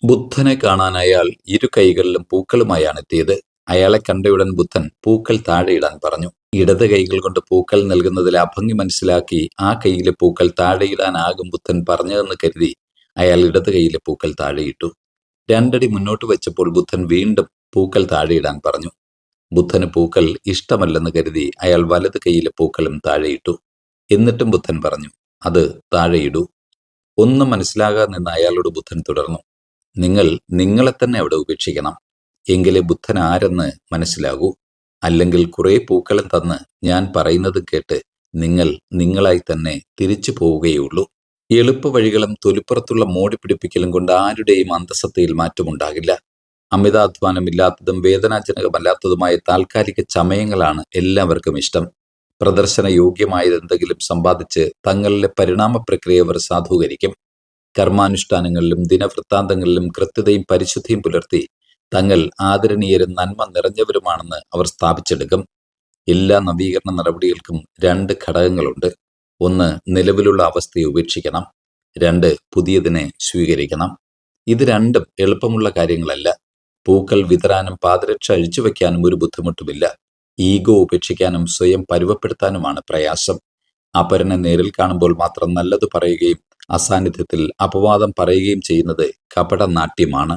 ബുദ്ധനെ കാണാൻ അയാൾ ഇരു കൈകളിലും പൂക്കളുമായാണ് എത്തിയത്. അയാളെ കണ്ടയുടൻ ബുദ്ധൻ പൂക്കൾ താഴെയിടാൻ പറഞ്ഞു. ഇടത് കൈകൾ കൊണ്ട് പൂക്കൾ നൽകുന്നതിലെ അഭംഗി മനസ്സിലാക്കി ആ കൈയിലെ പൂക്കൾ താഴെയിടാനാകും ബുദ്ധൻ പറഞ്ഞതെന്ന് കരുതി അയാൾ ഇടത് കൈയിലെ പൂക്കൾ താഴെയിട്ടു. 2 അടി മുന്നോട്ട് വെച്ചപ്പോൾ ബുദ്ധൻ വീണ്ടും പൂക്കൾ താഴെയിടാൻ പറഞ്ഞു. ബുദ്ധന് പൂക്കൾ ഇഷ്ടമല്ലെന്ന് കരുതി അയാൾ വലത് കൈയിലെ പൂക്കളും താഴെയിട്ടു. എന്നിട്ടും ബുദ്ധൻ പറഞ്ഞു, അത് താഴെയിടൂ. ഒന്നും മനസ്സിലാകാതെ നിന്ന് അയാളോട് ബുദ്ധൻ തുടർന്നു, നിങ്ങൾ നിങ്ങളെ തന്നെ അവിടെ ഉപേക്ഷിക്കണം. എങ്കിലേ ബുദ്ധൻ ആരെന്ന് മനസ്സിലാകൂ. അല്ലെങ്കിൽ കുറെ പൂക്കളും തന്ന് ഞാൻ പറയുന്നത് കേട്ട് നിങ്ങൾ നിങ്ങളായി തന്നെ തിരിച്ചു പോവുകയുള്ളൂ. എളുപ്പവഴികളും തൊലിപ്പുറത്തുള്ള മോടി പിടിപ്പിക്കലും കൊണ്ട് ആരുടെയും അന്തസത്തയിൽ മാറ്റമുണ്ടാകില്ല. അമിതാധ്വാനമില്ലാത്തതും വേദനാജനകമല്ലാത്തതുമായ താൽക്കാലിക ചമയങ്ങളാണ് എല്ലാവർക്കും ഇഷ്ടം. പ്രദർശന യോഗ്യമായതെന്തെങ്കിലും സമ്പാദിച്ച് തങ്ങളിലെ പരിണാമ പ്രക്രിയ അവർ സാധൂകരിക്കും. കർമാനുഷ്ഠാനങ്ങളിലും ദിനവൃത്താന്തങ്ങളിലും കൃത്യതയും പരിശുദ്ധിയും പുലർത്തി തങ്ങൾ ആദരണീയരും നന്മ നിറഞ്ഞവരുമാണെന്ന് അവർ സ്ഥാപിച്ചെടുക്കും. എല്ലാ നവീകരണ നടപടികൾക്കും 2 ഘടകങ്ങളുണ്ട്. 1, നിലവിലുള്ള അവസ്ഥയെ ഉപേക്ഷിക്കണം. 2, പുതിയതിനെ സ്വീകരിക്കണം. ഇത് രണ്ടും എളുപ്പമുള്ള കാര്യങ്ങളല്ല. പൂക്കൾ വിതറാനും പാദരക്ഷ അഴിച്ചുവെക്കാനും ഒരു ബുദ്ധിമുട്ടുമില്ല. ഈഗോ ഉപേക്ഷിക്കാനും സ്വയം പരുവപ്പെടുത്താനുമാണ് പ്രയാസം. അപരനെ നേരിൽ കാണുമ്പോൾ മാത്രം നല്ലത് പറയുകയും അസാന്നിധ്യത്തിൽ അപവാദം പറയുകയും ചെയ്യുന്നത് കപടനാട്യമാണ്.